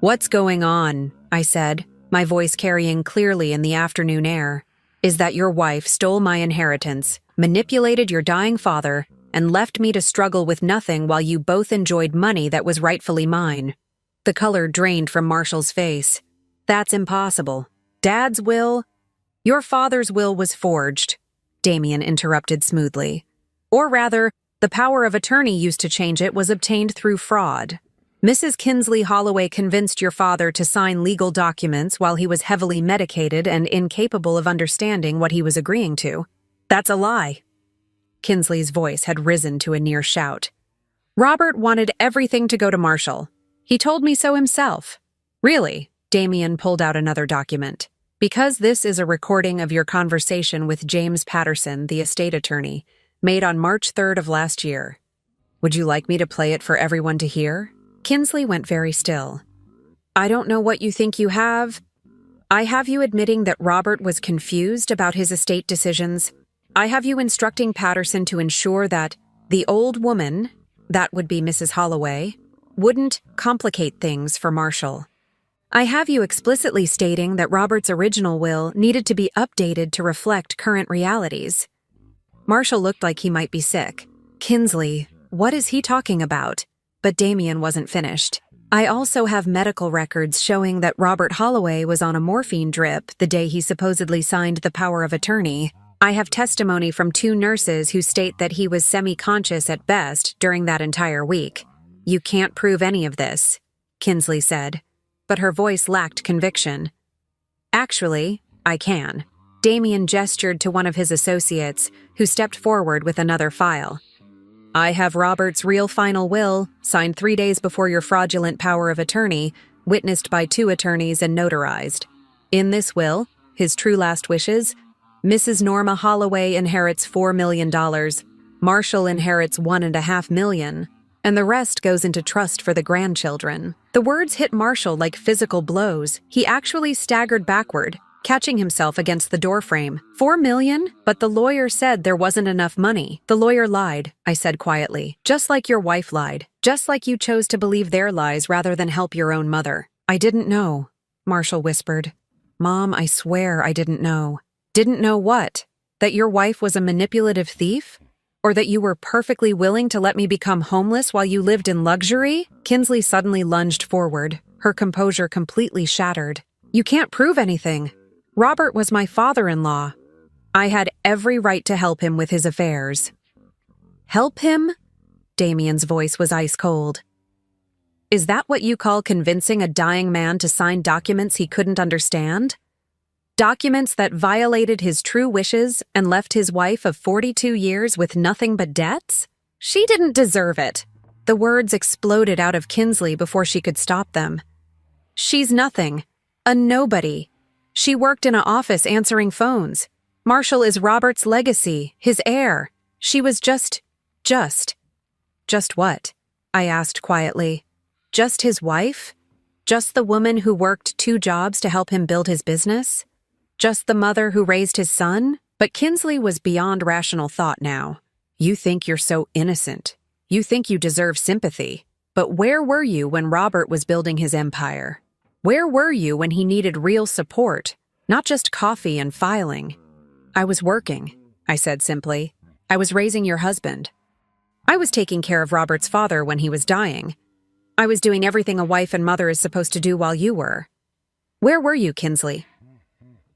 "What's going on," I said, my voice carrying clearly in the afternoon air, "is that your wife stole my inheritance, manipulated your dying father, and left me to struggle with nothing while you both enjoyed money that was rightfully mine." The color drained from Marshall's face. "That's impossible. Dad's will—" "Your father's will was forged," Damien interrupted smoothly. "Or rather, the power of attorney used to change it was obtained through fraud. Mrs. Kinsley Holloway convinced your father to sign legal documents while he was heavily medicated and incapable of understanding what he was agreeing to. That's a lie." Kinsley's voice had risen to a near shout. "Robert wanted everything to go to Marshall. He told me so himself." "Really?" Damien pulled out another document. "Because this is a recording of your conversation with James Patterson, the estate attorney, made on March 3rd of last year. Would you like me to play it for everyone to hear?" Kinsley went very still. "I don't know what you think you have. I have you admitting that Robert was confused about his estate decisions. I have you instructing Patterson to ensure that the old woman, that would be Mrs. Holloway, wouldn't complicate things for Marshall. I have you explicitly stating that Robert's original will needed to be updated to reflect current realities." Marshall looked like he might be sick. "Kinsley, what is he talking about?" But Damien wasn't finished. "I also have medical records showing that Robert Holloway was on a morphine drip the day he supposedly signed the power of attorney. I have testimony from 2 nurses who state that he was semi-conscious at best during that entire week. You can't prove any of this," Kinsley said, but her voice lacked conviction. "Actually, I can." Damien gestured to one of his associates, who stepped forward with another file. "I have Robert's real final will, signed 3 days before your fraudulent power of attorney, witnessed by 2 attorneys and notarized. In this will, his true last wishes, Mrs. Norma Holloway inherits $4 million, Marshall inherits $1.5 million, and the rest goes into trust for the grandchildren." The words hit Marshall like physical blows. He actually staggered backward, catching himself against the doorframe. "$4 million? But the lawyer said there wasn't enough money." "The lawyer lied," I said quietly. "Just like your wife lied. Just like you chose to believe their lies rather than help your own mother." "I didn't know," Marshall whispered. Mom, I swear I didn't know. Didn't know what? That your wife was a manipulative thief? Or that you were perfectly willing to let me become homeless while you lived in luxury? Kinsley suddenly lunged forward, her composure completely shattered. You can't prove anything. Robert was my father-in-law. I had every right to help him with his affairs. Help him? Damien's voice was ice cold. Is that what you call convincing a dying man to sign documents he couldn't understand? Documents that violated his true wishes and left his wife of 42 years with nothing but debts? She didn't deserve it. The words exploded out of Kinsley before she could stop them. She's nothing. A nobody. She worked in an office answering phones. Marshall is Robert's legacy, his heir. She was just. Just what? I asked quietly. Just his wife? Just the woman who worked 2 jobs to help him build his business? Just the mother who raised his son? But Kinsley was beyond rational thought now. You think you're so innocent. You think you deserve sympathy. But where were you when Robert was building his empire? Where were you when he needed real support, not just coffee and filing? I was working, I said simply. I was raising your husband. I was taking care of Robert's father when he was dying. I was doing everything a wife and mother is supposed to do while you were. Where were you, Kinsley?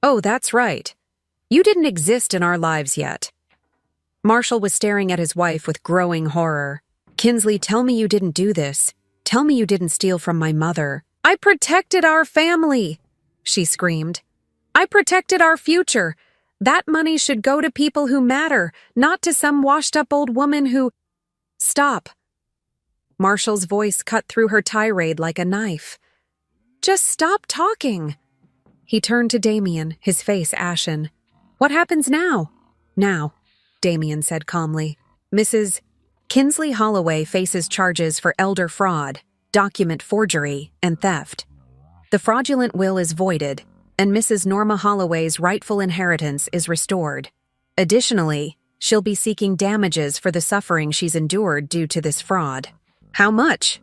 Oh, that's right. You didn't exist in our lives yet. Marshall was staring at his wife with growing horror. Kinsley, tell me you didn't do this. Tell me you didn't steal from my mother. I protected our family, she screamed. I protected our future. That money should go to people who matter, not to some washed-up old woman who... Stop. Marshall's voice cut through her tirade like a knife. Just stop talking. He turned to Damien, his face ashen. What happens now? Now, Damien said calmly. Mrs. Kinsley Holloway faces charges for elder fraud, document forgery, and theft. The fraudulent will is voided, and Mrs. Norma Holloway's rightful inheritance is restored. Additionally, she'll be seeking damages for the suffering she's endured due to this fraud. How much?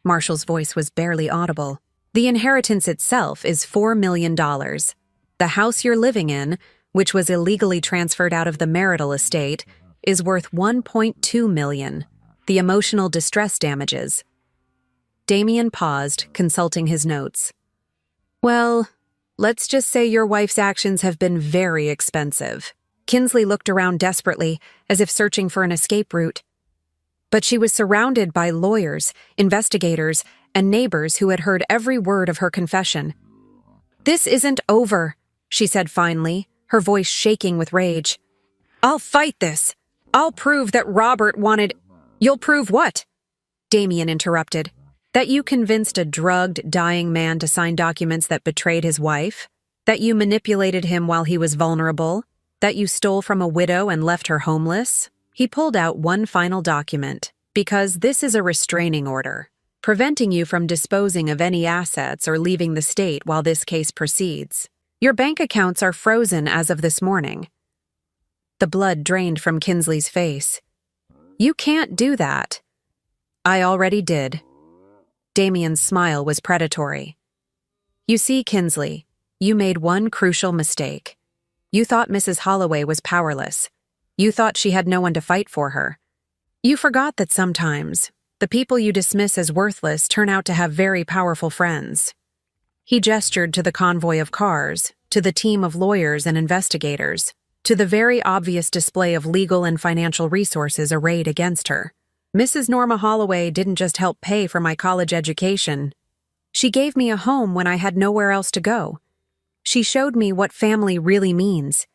Marshall's voice was barely audible. The inheritance itself is $4 million. The house you're living in, which was illegally transferred out of the marital estate, is worth $1.2 million. The emotional distress damages. Damien paused, consulting his notes. Well, let's just say your wife's actions have been very expensive. Kinsley looked around desperately, as if searching for an escape route. But she was surrounded by lawyers, investigators, and neighbors who had heard every word of her confession. This isn't over, she said finally, her voice shaking with rage. I'll fight this. I'll prove that Robert wanted... You'll prove what? Damien interrupted. That you convinced a drugged, dying man to sign documents that betrayed his wife? That you manipulated him while he was vulnerable? That you stole from a widow and left her homeless? He pulled out one final document, because this is a restraining order, preventing you from disposing of any assets or leaving the state while this case proceeds. Your bank accounts are frozen as of this morning. The blood drained from Kinsley's face. You can't do that. I already did. Damien's smile was predatory. You see, Kinsley, you made one crucial mistake. You thought Mrs. Holloway was powerless. You thought she had no one to fight for her. You forgot that sometimes the people you dismiss as worthless turn out to have very powerful friends. He gestured to the convoy of cars, to the team of lawyers and investigators, to the very obvious display of legal and financial resources arrayed against her. Mrs. Norma Holloway didn't just help pay for my college education. She gave me a home when I had nowhere else to go. She showed me what family really means.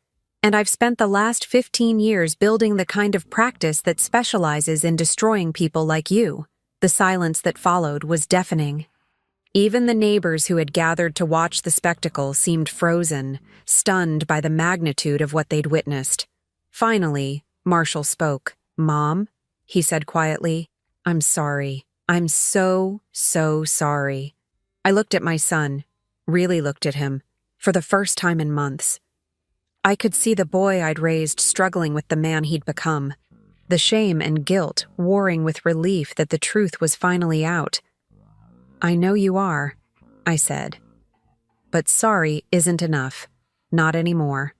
And I've spent the last 15 years building the kind of practice that specializes in destroying people like you. The silence that followed was deafening. Even the neighbors who had gathered to watch the spectacle seemed frozen, stunned by the magnitude of what they'd witnessed. Finally, Marshall spoke. Mom, he said quietly, I'm sorry. I'm so sorry. I looked at my son, really looked at him, for the first time in months. I could see the boy I'd raised struggling with the man he'd become, the shame and guilt warring with relief that the truth was finally out. I know you are, I said. but sorry isn't enough. Not anymore.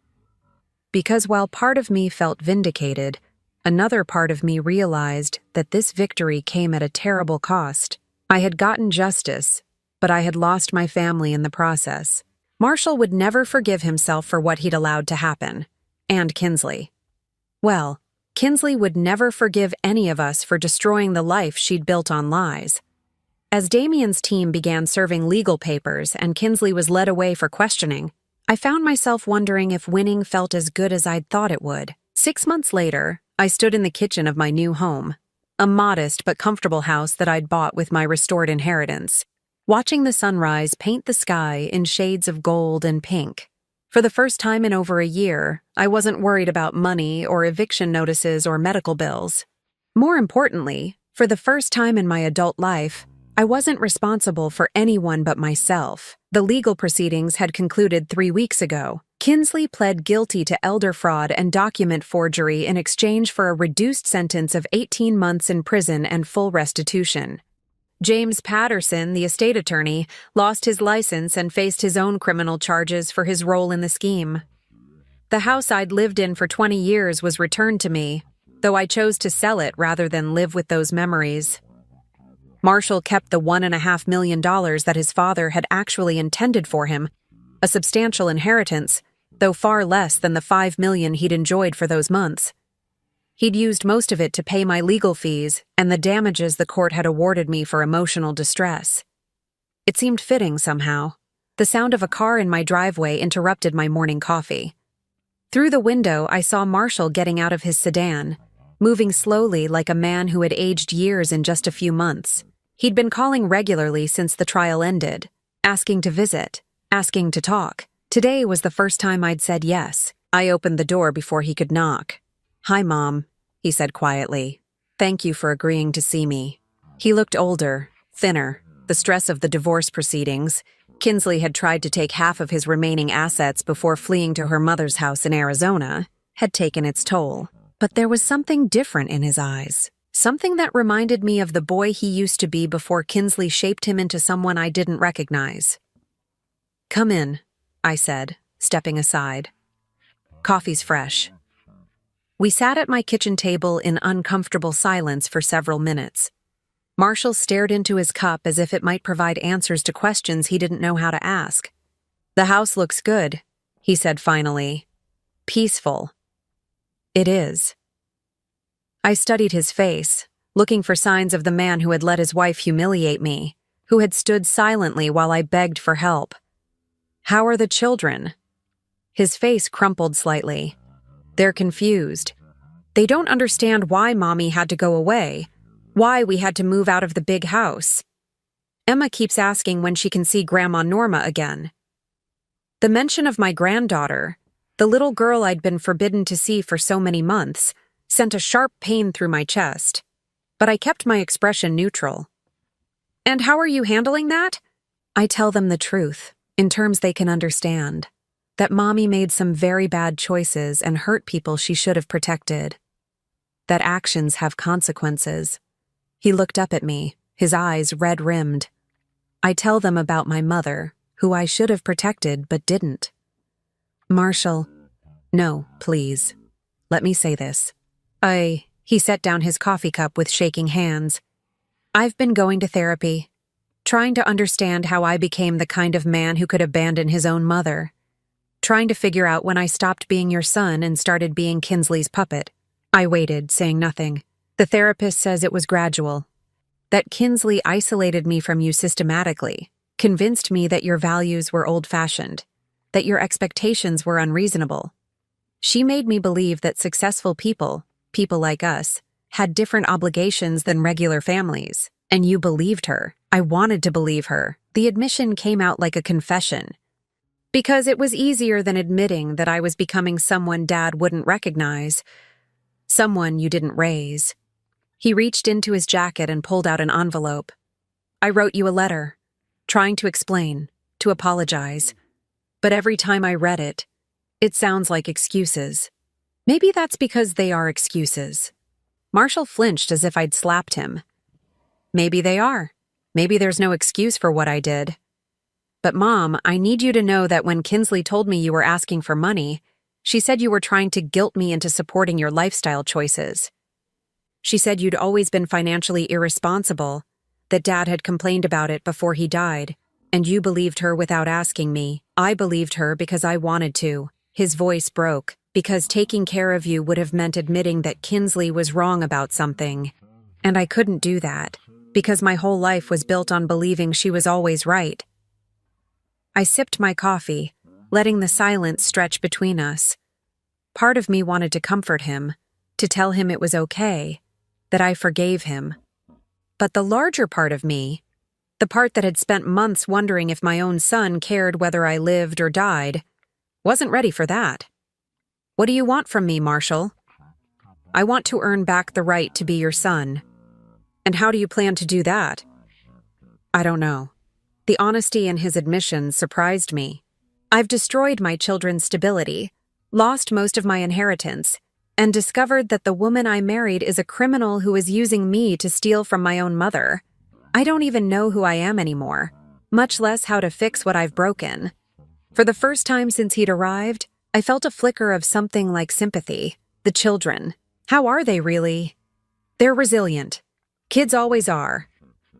Because while part of me felt vindicated, another part of me realized that this victory came at a terrible cost. I had gotten justice, but I had lost my family in the process. Marshall would never forgive himself for what he'd allowed to happen. And Kinsley. Well, Kinsley would never forgive any of us for destroying the life she'd built on lies. As Damien's team began serving legal papers and Kinsley was led away for questioning, I found myself wondering if winning felt as good as I'd thought it would. 6 months later, I stood in the kitchen of my new home, a modest but comfortable house that I'd bought with my restored inheritance, watching the sunrise paint the sky in shades of gold and pink. For the first time in over a year, I wasn't worried about money or eviction notices or medical bills. More importantly, for the first time in my adult life, I wasn't responsible for anyone but myself. The legal proceedings had concluded 3 weeks ago. Kinsley pled guilty to elder fraud and document forgery in exchange for a reduced sentence of 18 months in prison and full restitution. James Patterson, the estate attorney, lost his license and faced his own criminal charges for his role in the scheme. The house I'd lived in for 20 years was returned to me, though I chose to sell it rather than live with those memories. Marshall kept the $1.5 million that his father had actually intended for him, a substantial inheritance, though far less than the $5 million he'd enjoyed for those months. He'd used most of it to pay my legal fees and the damages the court had awarded me for emotional distress. It seemed fitting somehow. The sound of a car in my driveway interrupted my morning coffee. Through the window, I saw Marshall getting out of his sedan, moving slowly like a man who had aged years in just a few months. He'd been calling regularly since the trial ended, asking to visit, asking to talk. Today was the first time I'd said yes. I opened the door before he could knock. "Hi, Mom," he said quietly. "Thank you for agreeing to see me." He looked older, thinner, the stress of the divorce proceedings. Kinsley had tried to take half of his remaining assets before fleeing to her mother's house in Arizona, had taken its toll. But there was something different in his eyes, something that reminded me of the boy he used to be before Kinsley shaped him into someone I didn't recognize. "Come in," I said, stepping aside. "Coffee's fresh." We sat at my kitchen table in uncomfortable silence for several minutes. Marshall stared into his cup as if it might provide answers to questions he didn't know how to ask. "The house looks good," he said finally. "Peaceful." "It is." I studied his face, looking for signs of the man who had let his wife humiliate me, who had stood silently while I begged for help. "How are the children?" His face crumpled slightly. "They're confused. They don't understand why Mommy had to go away, why we had to move out of the big house. Emma keeps asking when she can see Grandma Norma again." The mention of my granddaughter, the little girl I'd been forbidden to see for so many months, sent a sharp pain through my chest. But I kept my expression neutral. "And how are you handling that?" I tell them the truth, in terms they can understand. That Mommy made some very bad choices and hurt people she should have protected. That actions have consequences. He looked up at me, his eyes red-rimmed. I tell them about my mother, who I should have protected but didn't. "Marshall, no, please. Let me say this. He set down his coffee cup with shaking hands. "I've been going to therapy, trying to understand how I became the kind of man who could abandon his own mother. Trying to figure out when I stopped being your son and started being Kinsley's puppet." I waited, saying nothing. "The therapist says it was gradual. That Kinsley isolated me from you systematically, convinced me that your values were old-fashioned, that your expectations were unreasonable. She made me believe that successful people like us, had different obligations than regular families. And you believed her. I wanted to believe her. The admission came out like a confession. Because it was easier than admitting that I was becoming someone Dad wouldn't recognize. Someone you didn't raise." He reached into his jacket and pulled out an envelope. "I wrote you a letter, trying to explain, to apologize. But every time I read it, it sounds like excuses. Maybe that's because they are excuses." Marshall flinched as if I'd slapped him. "Maybe they are. Maybe there's no excuse for what I did. But Mom, I need you to know that when Kinsley told me you were asking for money, she said you were trying to guilt me into supporting your lifestyle choices. She said you'd always been financially irresponsible, that Dad had complained about it before he died, and you believed her without asking me. I believed her because I wanted to. His voice broke, because taking care of you would have meant admitting that Kinsley was wrong about something. And I couldn't do that, because my whole life was built on believing she was always right. I sipped my coffee, letting the silence stretch between us. Part of me wanted to comfort him, to tell him it was okay, that I forgave him. But the larger part of me, the part that had spent months wondering if my own son cared whether I lived or died, wasn't ready for that. What do you want from me, Marshall? I want to earn back the right to be your son. And how do you plan to do that? I don't know. The honesty in his admissions surprised me. I've destroyed my children's stability, lost most of my inheritance, and discovered that the woman I married is a criminal who is using me to steal from my own mother. I don't even know who I am anymore, much less how to fix what I've broken. For the first time since he'd arrived, I felt a flicker of something like sympathy. The children. How are they really? They're resilient. Kids always are.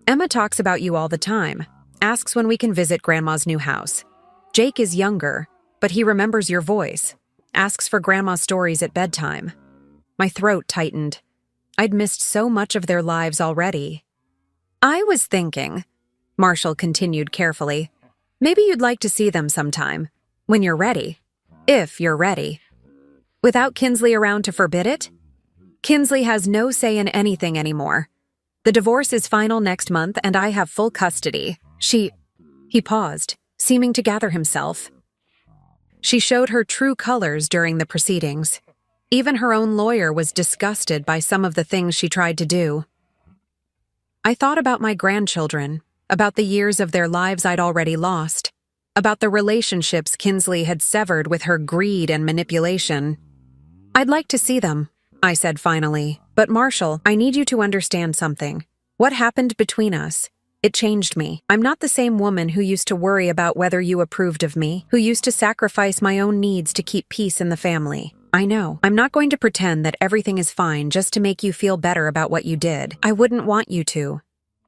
Emma talks about you all the time, asks when we can visit Grandma's new house. Jake is younger, but he remembers your voice, asks for Grandma's stories at bedtime. My throat tightened. I'd missed so much of their lives already. I was thinking, Marshall continued carefully, maybe you'd like to see them sometime, when you're ready. If you're ready. Without Kinsley around to forbid it? Kinsley has no say in anything anymore. The divorce is final next month and I have full custody. He paused, seeming to gather himself. She showed her true colors during the proceedings. Even her own lawyer was disgusted by some of the things she tried to do. I thought about my grandchildren, about the years of their lives I'd already lost, about the relationships Kinsley had severed with her greed and manipulation. I'd like to see them, I said finally. But Marshall, I need you to understand something. What happened between us? It changed me. I'm not the same woman who used to worry about whether you approved of me, who used to sacrifice my own needs to keep peace in the family. I know. I'm not going to pretend that everything is fine just to make you feel better about what you did. I wouldn't want you to.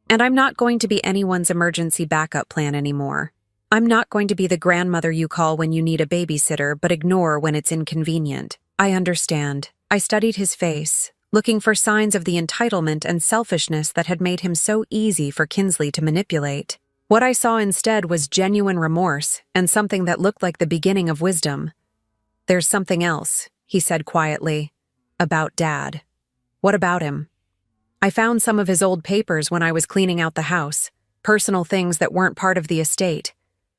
And I'm not going to be anyone's emergency backup plan anymore. I'm not going to be the grandmother you call when you need a babysitter but ignore when it's inconvenient. I understand. I studied his face, looking for signs of the entitlement and selfishness that had made him so easy for Kinsley to manipulate. What I saw instead was genuine remorse and something that looked like the beginning of wisdom. There's something else, he said quietly, about Dad. What about him? I found some of his old papers when I was cleaning out the house, personal things that weren't part of the estate.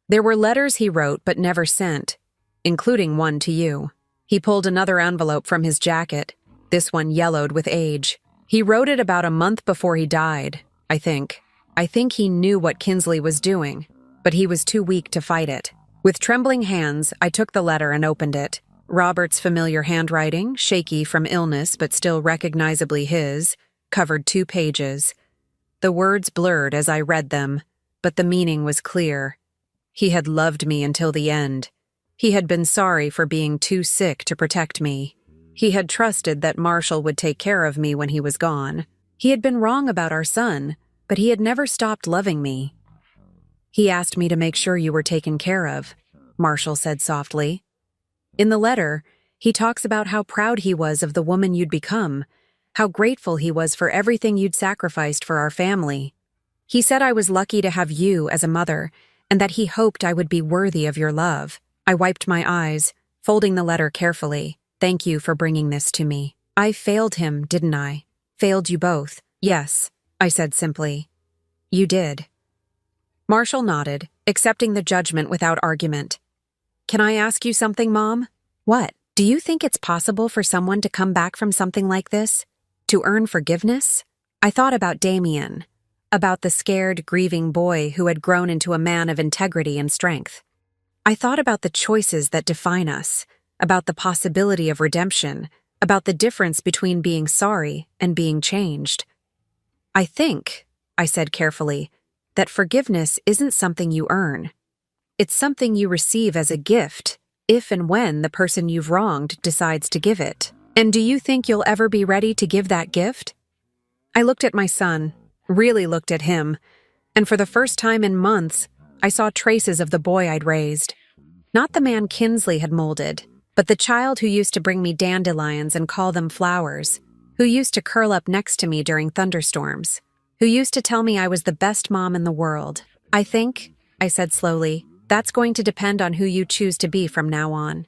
There were letters he wrote but never sent, including one to you. He pulled another envelope from his jacket, this one yellowed with age. He wrote it about a month before he died, I think. I think he knew what Kinsley was doing, but he was too weak to fight it. With trembling hands, I took the letter and opened it. Robert's familiar handwriting, shaky from illness but still recognizably his, covered 2 pages. The words blurred as I read them, but the meaning was clear. He had loved me until the end. He had been sorry for being too sick to protect me. He had trusted that Marshall would take care of me when he was gone. He had been wrong about our son, but he had never stopped loving me. He asked me to make sure you were taken care of, Marshall said softly. In the letter, he talks about how proud he was of the woman you'd become, how grateful he was for everything you'd sacrificed for our family. He said I was lucky to have you as a mother, and that he hoped I would be worthy of your love. I wiped my eyes, folding the letter carefully. Thank you for bringing this to me. I failed him, didn't I? Failed you both. Yes, I said simply. You did. Marshall nodded, accepting the judgment without argument. Can I ask you something, Mom? What? Do you think it's possible for someone to come back from something like this? To earn forgiveness? I thought about Damien, about the scared, grieving boy who had grown into a man of integrity and strength. I thought about the choices that define us, about the possibility of redemption, about the difference between being sorry and being changed. I think, I said carefully, that forgiveness isn't something you earn. It's something you receive as a gift, if and when the person you've wronged decides to give it. And do you think you'll ever be ready to give that gift? I looked at my son, really looked at him, and for the first time in months, I saw traces of the boy I'd raised. Not the man Kinsley had molded, but the child who used to bring me dandelions and call them flowers, who used to curl up next to me during thunderstorms, who used to tell me I was the best mom in the world. I think, I said slowly, that's going to depend on who you choose to be from now on.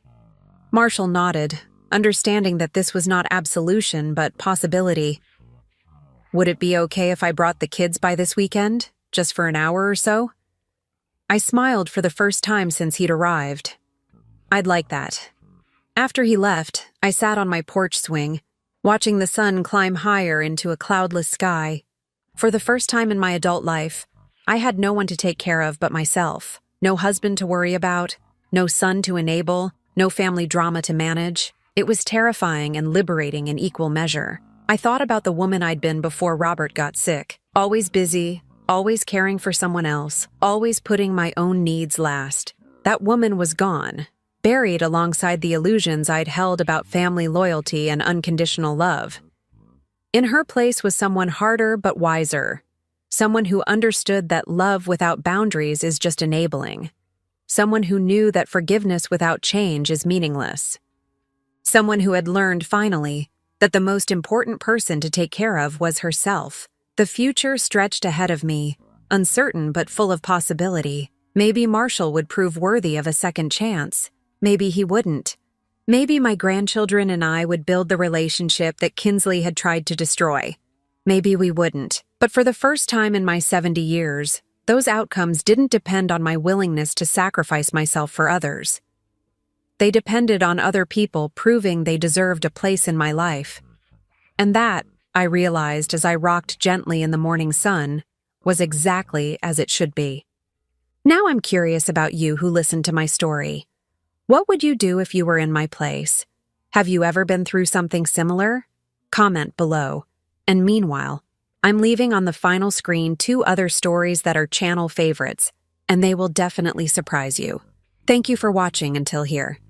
Marshall nodded, understanding that this was not absolution but possibility. Would it be okay if I brought the kids by this weekend, just for an hour or so? I smiled for the first time since he'd arrived. I'd like that. After he left, I sat on my porch swing, watching the sun climb higher into a cloudless sky. For the first time in my adult life, I had no one to take care of but myself. No husband to worry about, no son to enable, no family drama to manage. It was terrifying and liberating in equal measure. I thought about the woman I'd been before Robert got sick. Always busy, always caring for someone else, always putting my own needs last. That woman was gone, buried alongside the illusions I'd held about family loyalty and unconditional love. In her place was someone harder but wiser. Someone who understood that love without boundaries is just enabling. Someone who knew that forgiveness without change is meaningless. Someone who had learned, finally, that the most important person to take care of was herself. The future stretched ahead of me, uncertain but full of possibility. Maybe Marshall would prove worthy of a second chance. Maybe he wouldn't. Maybe my grandchildren and I would build the relationship that Kinsley had tried to destroy. Maybe we wouldn't. But for the first time in my 70 years, those outcomes didn't depend on my willingness to sacrifice myself for others. They depended on other people proving they deserved a place in my life. And that, I realized as I rocked gently in the morning sun, was exactly as it should be. Now I'm curious about you who listened to my story. What would you do if you were in my place? Have you ever been through something similar? Comment below. And meanwhile, I'm leaving on the final screen 2 other stories that are channel favorites, and they will definitely surprise you. Thank you for watching until here.